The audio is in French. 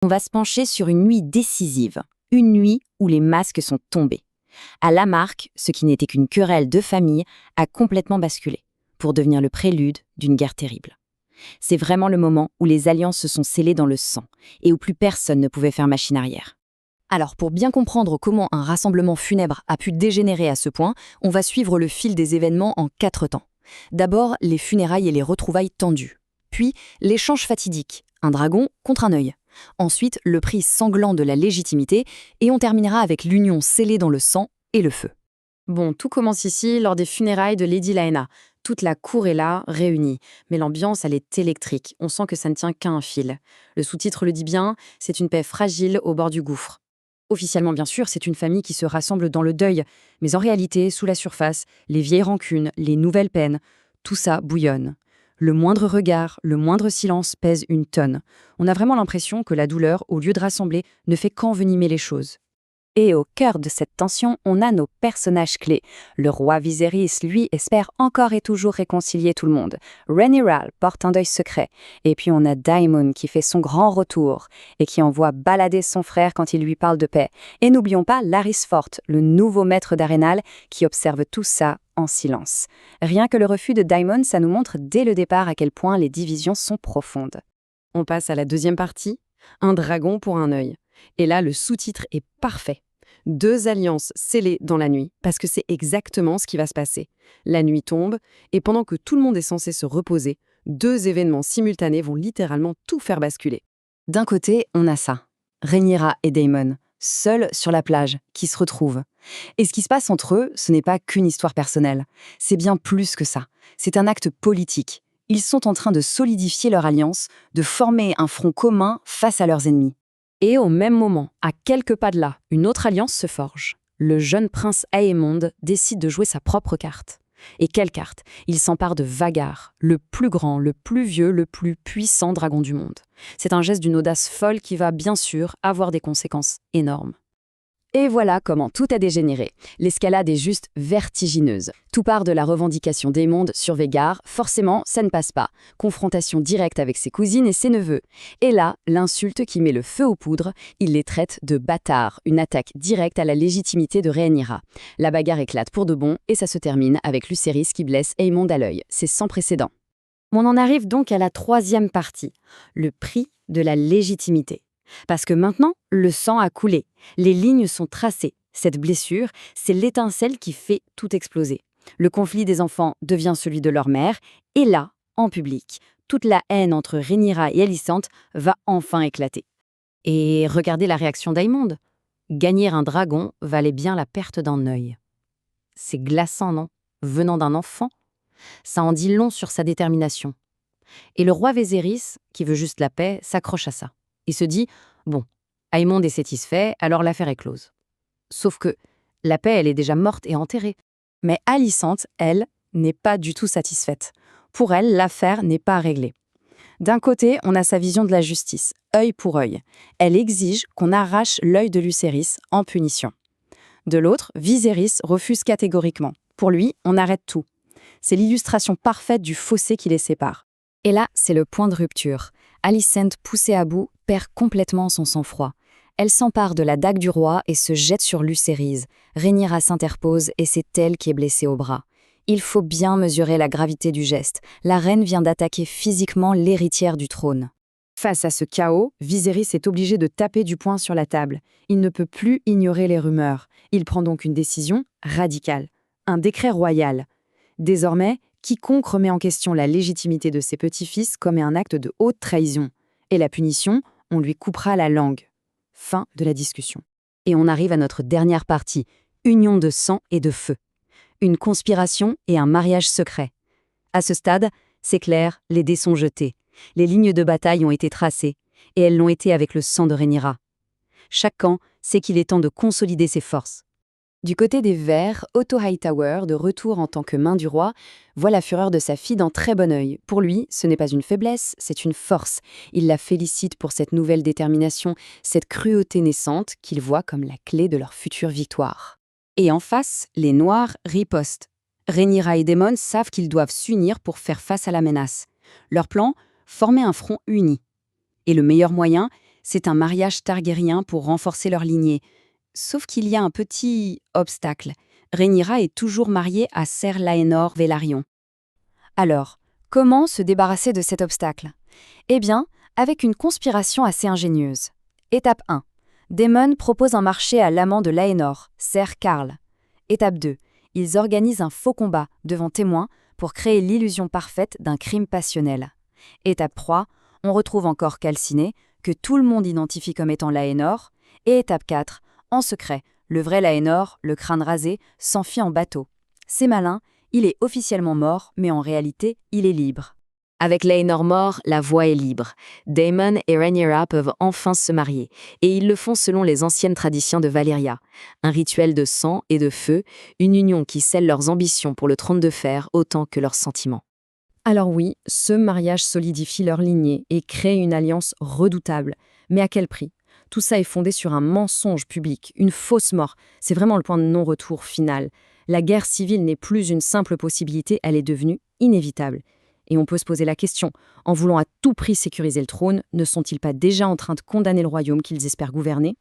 On va se pencher sur une nuit décisive, une nuit où les masques sont tombés. À Lamarque, ce qui n'était qu'une querelle de famille a complètement basculé, pour devenir le prélude d'une guerre terrible. C'est vraiment le moment où les alliances se sont scellées dans le sang, et où plus personne ne pouvait faire machine arrière. Alors, pour bien comprendre comment un rassemblement funèbre a pu dégénérer à ce point, on va suivre le fil des événements en 4 temps. D'abord, les funérailles et les retrouvailles tendues. Puis, l'échange fatidique, un dragon contre un œil. Ensuite, le prix sanglant de la légitimité, et on terminera avec l'union scellée dans le sang et le feu. Bon, tout commence ici, lors des funérailles de Lady Laena. Toute la cour est là, réunie. Mais l'ambiance, elle est électrique. On sent que ça ne tient qu'à un fil. Le sous-titre le dit bien, c'est une paix fragile au bord du gouffre. Officiellement, bien sûr, c'est une famille qui se rassemble dans le deuil. Mais en réalité, sous la surface, les vieilles rancunes, les nouvelles peines, tout ça bouillonne. Le moindre regard, le moindre silence pèse une tonne. On a vraiment l'impression que la douleur, au lieu de rassembler, ne fait qu'envenimer les choses. Et au cœur de cette tension, on a nos personnages clés. Le roi Viserys, lui, espère encore et toujours réconcilier tout le monde. Rhaenyra porte un deuil secret. Et puis on a Daemon qui fait son grand retour et qui envoie balader son frère quand il lui parle de paix. Et n'oublions pas Larys Forte, le nouveau maître d'Arenal, qui observe tout ça en silence. Rien que le refus de Daemon, ça nous montre dès le départ à quel point les divisions sont profondes. On passe à la deuxième partie, un dragon pour un œil. Et là, le sous-titre est parfait. 2 alliances scellées dans la nuit, parce que c'est exactement ce qui va se passer. La nuit tombe, et pendant que tout le monde est censé se reposer, 2 événements simultanés vont littéralement tout faire basculer. D'un côté, on a ça. Rhaenyra et Daemon, seuls sur la plage, qui se retrouvent. Et ce qui se passe entre eux, ce n'est pas qu'une histoire personnelle. C'est bien plus que ça. C'est un acte politique. Ils sont en train de solidifier leur alliance, de former un front commun face à leurs ennemis. Et au même moment, à quelques pas de là, une autre alliance se forge. Le jeune prince Aemond décide de jouer sa propre carte. Et quelle carte? Il s'empare de Vhagar, le plus grand, le plus vieux, le plus puissant dragon du monde. C'est un geste d'une audace folle qui va bien sûr avoir des conséquences énormes. Et voilà comment tout a dégénéré. L'escalade est juste vertigineuse. Tout part de la revendication d'Aemond sur Vhagar. Forcément, ça ne passe pas. Confrontation directe avec ses cousines et ses neveux. Et là, l'insulte qui met le feu aux poudres, il les traite de bâtards. Une attaque directe à la légitimité de Rhaenyra. La bagarre éclate pour de bon et ça se termine avec Lucerys qui blesse Aemond à l'œil. C'est sans précédent. On en arrive donc à la 3e partie, le prix de la légitimité. Parce que maintenant, le sang a coulé, les lignes sont tracées. Cette blessure, c'est l'étincelle qui fait tout exploser. Le conflit des enfants devient celui de leur mère, et là, en public, toute la haine entre Rhaenyra et Alicente va enfin éclater. Et regardez la réaction d'Aemond. Gagner un dragon valait bien la perte d'un œil. C'est glaçant, non? Venant d'un enfant, ça en dit long sur sa détermination. Et le roi Viserys, qui veut juste la paix, s'accroche à ça. Il se dit, bon, Aemond est satisfait, alors l'affaire est close. Sauf que la paix, elle est déjà morte et enterrée. Mais Alicente, elle, n'est pas du tout satisfaite. Pour elle, l'affaire n'est pas réglée. D'un côté, on a sa vision de la justice, œil pour œil. Elle exige qu'on arrache l'œil de Lucerys en punition. De l'autre, Viserys refuse catégoriquement. Pour lui, on arrête tout. C'est l'illustration parfaite du fossé qui les sépare. Et là, c'est le point de rupture. Alicente, poussée à bout, perd complètement son sang-froid. Elle s'empare de la dague du roi et se jette sur Lucerys. Rhaenyra s'interpose et c'est elle qui est blessée au bras. Il faut bien mesurer la gravité du geste. La reine vient d'attaquer physiquement l'héritière du trône. Face à ce chaos, Viserys est obligé de taper du poing sur la table. Il ne peut plus ignorer les rumeurs. Il prend donc une décision radicale. Un décret royal. Désormais, quiconque remet en question la légitimité de ses petits-fils commet un acte de haute trahison. Et la punition, on lui coupera la langue. Fin de la discussion. Et on arrive à notre dernière partie, union de sang et de feu. Une conspiration et un mariage secret. À ce stade, c'est clair, les dés sont jetés. Les lignes de bataille ont été tracées, et elles l'ont été avec le sang de Rhaenyra. Chaque camp sait qu'il est temps de consolider ses forces. Du côté des Verts, Otto Hightower, de retour en tant que main du roi, voit la fureur de sa fille d'un très bon œil. Pour lui, ce n'est pas une faiblesse, c'est une force. Il la félicite pour cette nouvelle détermination, cette cruauté naissante qu'il voit comme la clé de leur future victoire. Et en face, les Noirs ripostent. Rhaenyra et Daemon savent qu'ils doivent s'unir pour faire face à la menace. Leur plan, former un front uni. Et le meilleur moyen, C'est un mariage targaryen pour renforcer leur lignée. Sauf qu'il y a un petit obstacle. Rhaenyra est toujours mariée à Ser Laenor Velaryon. Alors, comment se débarrasser de cet obstacle? Eh bien, avec une conspiration assez ingénieuse. Étape 1. Daemon propose un marché à l'amant de Laenor, Ser Karl. Étape 2. Ils organisent un faux combat devant témoins pour créer l'illusion parfaite d'un crime passionnel. Étape 3. On retrouve encore calciné, que tout le monde identifie comme étant Laenor. Et étape 4. En secret, le vrai Laenor, le crâne rasé, s'enfuit en bateau. C'est malin, il est officiellement mort, mais en réalité, il est libre. Avec Laenor mort, la voie est libre. Daemon et Rhaenyra peuvent enfin se marier, et ils le font selon les anciennes traditions de Valyria. Un rituel de sang et de feu, une union qui scelle leurs ambitions pour le trône de fer autant que leurs sentiments. Alors oui, ce mariage solidifie leur lignée et crée une alliance redoutable. Mais à quel prix? Tout ça est fondé sur un mensonge public, une fausse mort. C'est vraiment le point de non-retour final. La guerre civile n'est plus une simple possibilité, elle est devenue inévitable. Et on peut se poser la question, en voulant à tout prix sécuriser le trône, ne sont-ils pas déjà en train de condamner le royaume qu'ils espèrent gouverner?